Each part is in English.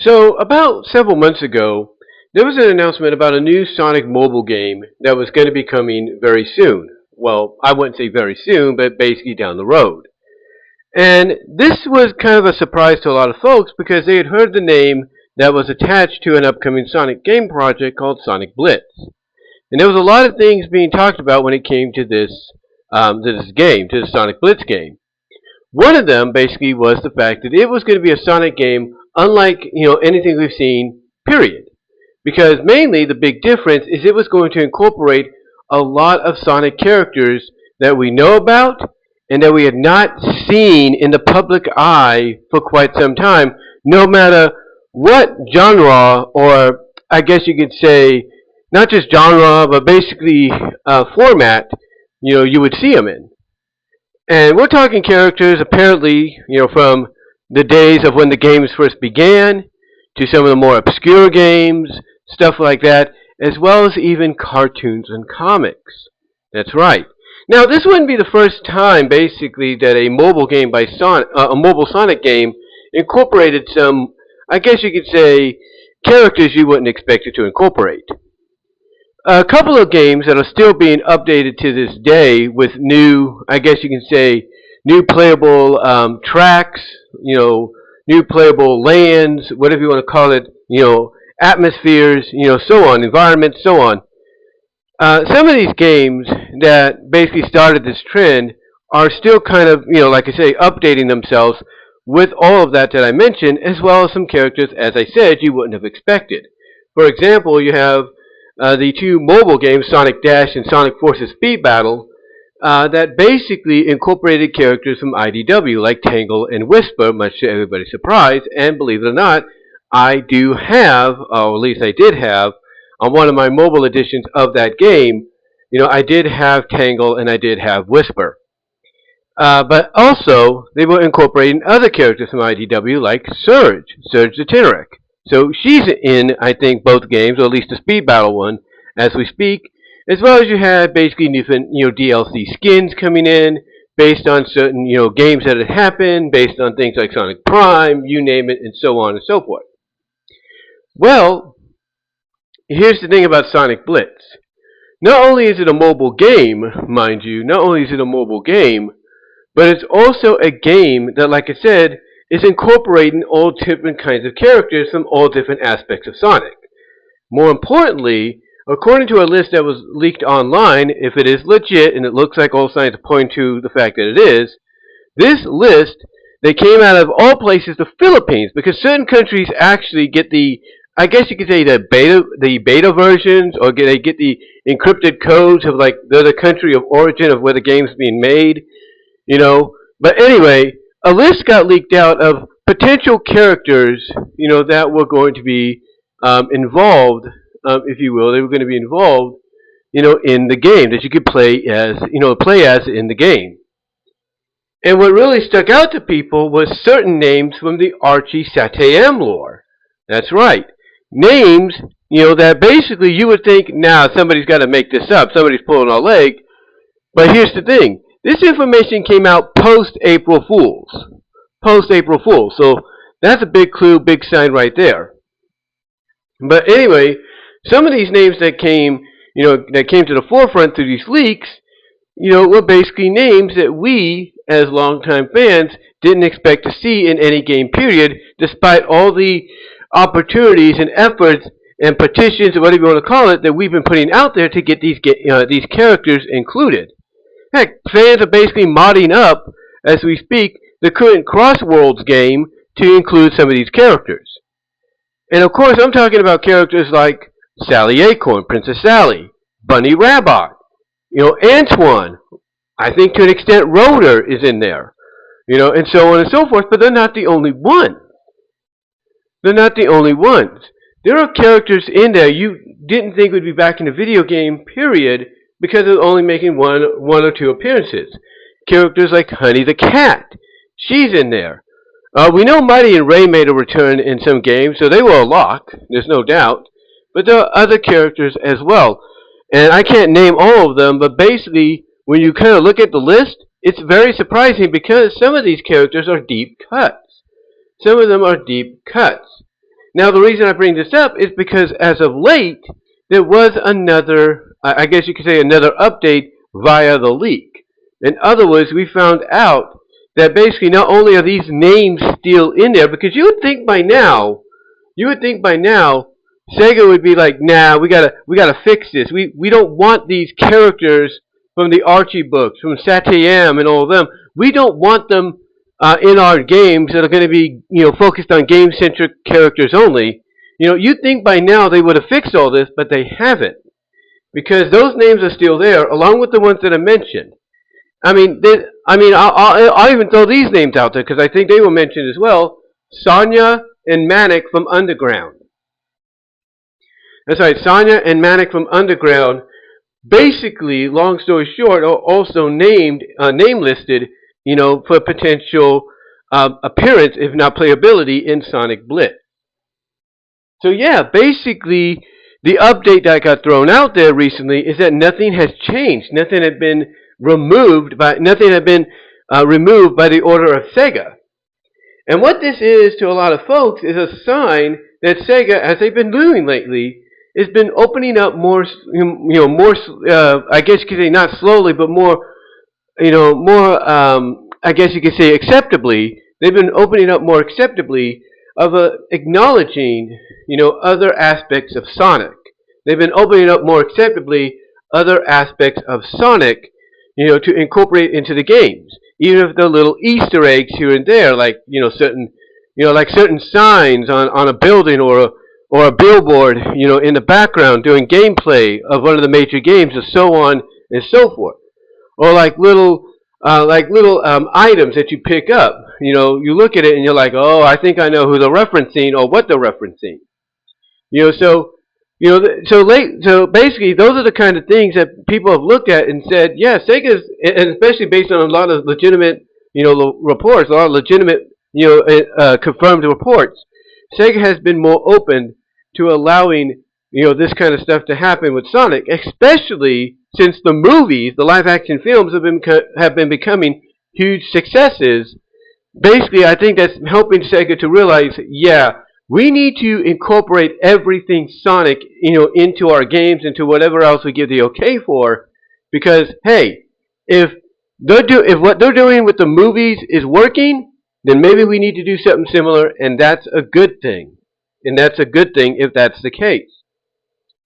So, about several months ago, there was an announcement about a new Sonic mobile game that was going to be coming very soon. Well, I wouldn't say very soon, but basically down the road. And this was kind of a surprise to a lot of folks because they had heard the name that was attached to an upcoming Sonic game project called Sonic Blitz. And there was a lot of things being talked about when it came to this game, to the Sonic Blitz game. One of them basically was the fact that it was going to be a Sonic game unlike anything we've seen, period. Because mainly the big difference is it was going to incorporate a lot of Sonic characters that we know about and that we had not seen in the public eye for quite some time, no matter what genre, or I guess you could say not just genre, but basically format you would see them in. And we're talking characters apparently, from the days of when the games first began, to some of the more obscure games, stuff like that, as well as even cartoons and comics. That's right. Now, this wouldn't be the first time, basically, that a mobile game by a mobile Sonic game incorporated some, I guess you could say, characters you wouldn't expect it to incorporate. A couple of games that are still being updated to this day with new, I guess you can say, new playable tracks, new playable lands, whatever you want to call it, atmospheres, so on, environments, so on. Some of these games that basically started this trend are still kind of, like I say, updating themselves with all of that I mentioned, as well as some characters, as I said, you wouldn't have expected. For example, you have the two mobile games, Sonic Dash and Sonic Forces Speed Battle, that basically incorporated characters from IDW, like Tangle and Whisper, much to everybody's surprise. And believe it or not, I do have, or at least I did have, on one of my mobile editions of that game, I did have Tangle and I did have Whisper. But also, they were incorporating other characters from IDW, like Surge the Tineric. So she's in, I think, both games, or at least the Speed Battle one, as we speak, as well as you have basically different, DLC skins coming in, based on certain, games that had happened, based on things like Sonic Prime, you name it, and so on and so forth. Well, here's the thing about Sonic Blitz. Not only is it a mobile game, mind you, not only is it a mobile game, but it's also a game that, like I said, is incorporating all different kinds of characters from all different aspects of Sonic. More importantly, according to a list that was leaked online, if it is legit, and it looks like all signs point to the fact that it is, this list, they came out of all places, the Philippines, because certain countries actually get the, I guess you could say the beta versions, or they get the encrypted codes of like the country of origin of where the game's being made, But anyway, a list got leaked out of potential characters, that were going to be involved, if you will. They were going to be involved, in the game that you could play as, in the game. And what really stuck out to people was certain names from the Archie Satayam lore. That's right. Names, that basically you would think, now somebody's got to make this up. Somebody's pulling our leg. But here's the thing. This information came out post-April Fools. Post-April Fools. So that's a big clue, big sign right there. But anyway, some of these names that came, that came to the forefront through these leaks, were basically names that we, as longtime fans, didn't expect to see in any game period, despite all the opportunities and efforts and petitions, or whatever you want to call it, that we've been putting out there to get these characters included. Heck, fans are basically modding up, as we speak, the current Crossworlds game to include some of these characters. And of course, I'm talking about characters like Sally Acorn, Princess Sally, Bunny Rabbit, Antoine. I think to an extent Rotor is in there, and so on and so forth, but they're not the only one. They're not the only ones. There are characters in there you didn't think would be back in the video game, period, because of only making one or two appearances. Characters like Honey the Cat. She's in there. We know Mighty and Ray made a return in some games, so they were a lock, there's no doubt. But there are other characters as well. And I can't name all of them, but basically, when you kind of look at the list, it's very surprising because some of these characters are deep cuts. Some of them are deep cuts. Now, the reason I bring this up is because as of late, there was another, I guess you could say another update via the leak. In other words, we found out that basically not only are these names still in there, because you would think by now, Sega would be like, nah, we gotta fix this. We don't want these characters from the Archie books, from Satayam and all of them. We don't want them in our games that are going to be, focused on game-centric characters only. You'd think by now they would have fixed all this, but they haven't. Because those names are still there, along with the ones that I mentioned. I'll even throw these names out there, because I think they were mentioned as well. Sonya and Manic from Underground. That's right, Sonya and Manic from Underground, basically, long story short, are also name listed, for potential appearance, if not playability, in Sonic Blitz. So yeah, basically, the update that got thrown out there recently is that nothing has changed. Nothing had been removed by the order of Sega. And what this is to a lot of folks is a sign that Sega, as they've been doing lately, has been opening up more, I guess you could say not slowly, but more, I guess you could say acceptably. They've been opening up more acceptably of acknowledging, other aspects of Sonic. They've been opening up more acceptably other aspects of Sonic, to incorporate into the games. Even if they're little Easter eggs here and there, like, certain signs on a building or a billboard, in the background doing gameplay of one of the major games, and so on and so forth. Or like little items that you pick up. You look at it and you're like, oh, I think I know who they're referencing or what they're referencing. So basically, those are the kind of things that people have looked at and said, yeah, Sega's, and especially based on a lot of legitimate, reports, a lot of legitimate, confirmed reports. Sega has been more open to allowing, this kind of stuff to happen with Sonic, especially since the movies, the live-action films, have been becoming huge successes. Basically, I think that's helping Sega to realize, yeah, we need to incorporate everything Sonic, into our games, into whatever else we give the okay for, because hey, if what they're doing with the movies is working, then maybe we need to do something similar, and that's a good thing. And that's a good thing if that's the case.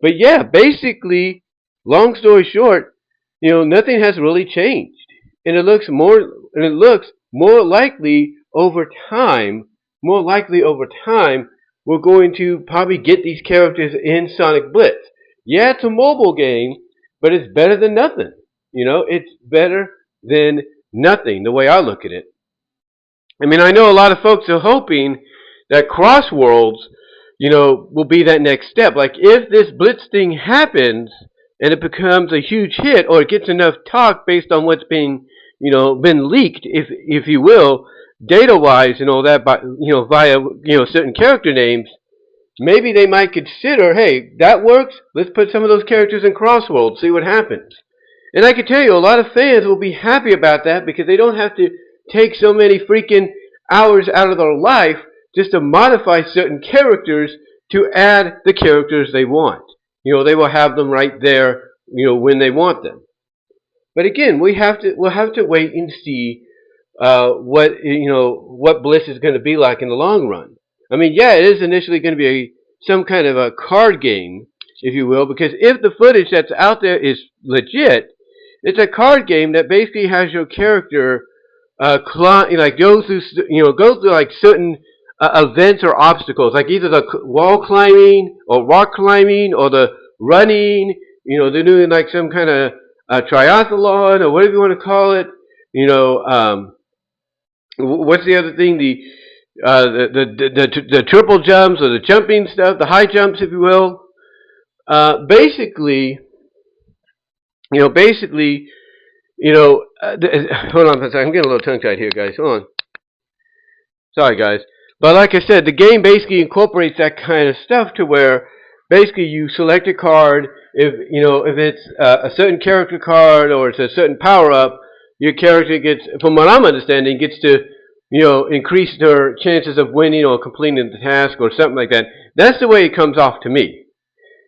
But yeah, basically, long story short, nothing has really changed, and it looks more likely over time. More likely over time, we're going to probably get these characters in Sonic Blitz. Yeah, it's a mobile game, but it's better than nothing. It's better than nothing, the way I look at it. I mean, I know a lot of folks are hoping that Cross Worlds, will be that next step. Like, if this Blitz thing happens and it becomes a huge hit, or it gets enough talk based on what's been leaked, if you will, data-wise and all that, by, via, certain character names, maybe they might consider, hey, that works, let's put some of those characters in Cross Worlds, see what happens. And I can tell you, a lot of fans will be happy about that, because they don't have to take so many freaking hours out of their life just to modify certain characters to add the characters they want. They will have them right there, when they want them. But again, we'll have to wait and see what Bliss is going to be like in the long run. I mean, yeah, it is initially going to be some kind of a card game, if you will, because if the footage that's out there is legit, it's a card game that basically has your character go through like certain events or obstacles, like either the wall climbing or rock climbing or the running. They're doing like some kind of triathlon or whatever you want to call it. What's the other thing? The triple jumps or the jumping stuff, the high jumps, if you will. Basically, hold on for a second. I'm getting a little tongue-tied here, guys. Hold on. Sorry, guys. But like I said, the game basically incorporates that kind of stuff to where basically you select a card. If it's a certain character card or it's a certain power-up, your character gets, from what I'm understanding, gets to increase their chances of winning or completing the task or something like that. That's the way it comes off to me.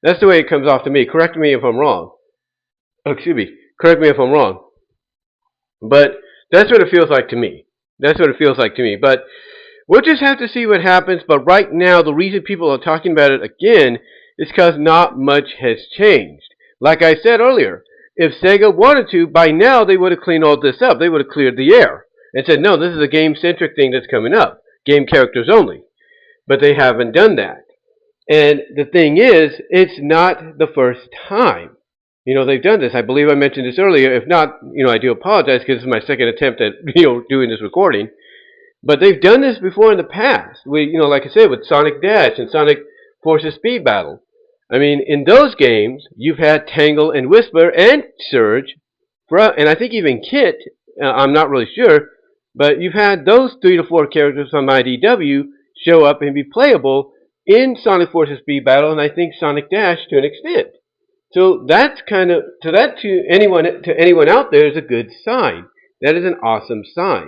That's the way it comes off to me. Correct me if I'm wrong. Oh, excuse me. Correct me if I'm wrong. But that's what it feels like to me. That's what it feels like to me. But we'll just have to see what happens. But right now, the reason people are talking about it again is because not much has changed. Like I said earlier, if Sega wanted to, by now they would have cleaned all this up. They would have cleared the air and said, no, this is a game-centric thing that's coming up. Game characters only. But they haven't done that. And the thing is, it's not the first time. They've done this. I believe I mentioned this earlier. If not, I do apologize because this is my second attempt at, doing this recording. But they've done this before in the past. Like I said, with Sonic Dash and Sonic Forces Speed Battle. I mean, in those games, you've had Tangle and Whisper and Surge, and I think even Kit, I'm not really sure, but you've had those 3 to 4 characters from IDW show up and be playable in Sonic Forces Speed Battle, and I think Sonic Dash to an extent. So that's to anyone out there is a good sign. That is an awesome sign.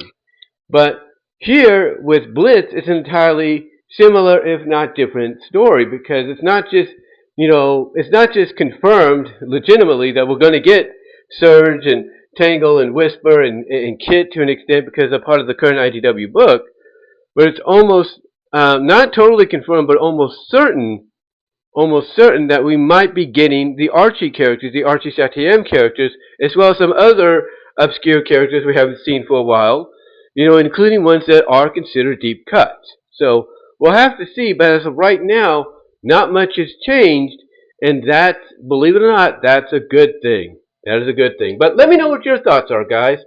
But here with Blitz, it's an entirely similar, if not different, story because it's not just confirmed legitimately that we're going to get Surge and Tangle and Whisper and Kit to an extent because they're part of the current IDW book, but it's almost not totally confirmed, but almost certain that we might be getting the Archie characters, the Archie Satiem characters, as well as some other obscure characters we haven't seen for a while, including ones that are considered deep cuts. So we'll have to see, but as of right now, not much has changed, and that's, believe it or not, that's a good thing. That is a good thing. But let me know what your thoughts are, guys.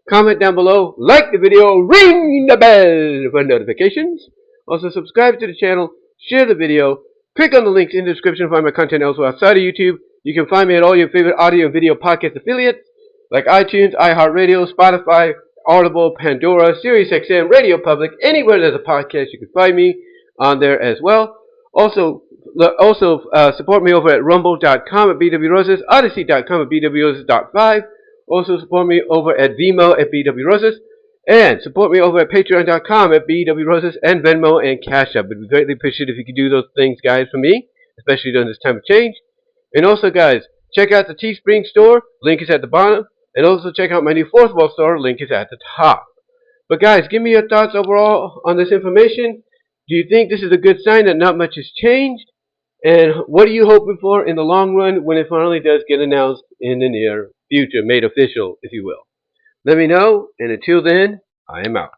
Comment down below, like the video, ring the bell for notifications. Also subscribe to the channel, share the video, click on the links in the description to find my content elsewhere outside of YouTube. You can find me at all your favorite audio and video podcast affiliates, like iTunes, iHeartRadio, Spotify, Audible, Pandora, SiriusXM, Radio Public, anywhere there's a podcast you can find me on there as well. Also support me over at rumble.com at bwroses, odyssey.com at bwroses.5. Also support me over at VENMO at bwroses, and support me over at patreon.com at bwroses and Venmo and Cash App. It would be greatly appreciated if you could do those things, guys, for me, especially during this time of change. And also, guys, check out the Teespring store. Link is at the bottom. And also check out my new 4th Wall store. Link is at the top. But guys, give me your thoughts overall on this information. Do you think this is a good sign that not much has changed? And what are you hoping for in the long run when it finally does get announced in the near future, made official, if you will? Let me know, and until then, I am out.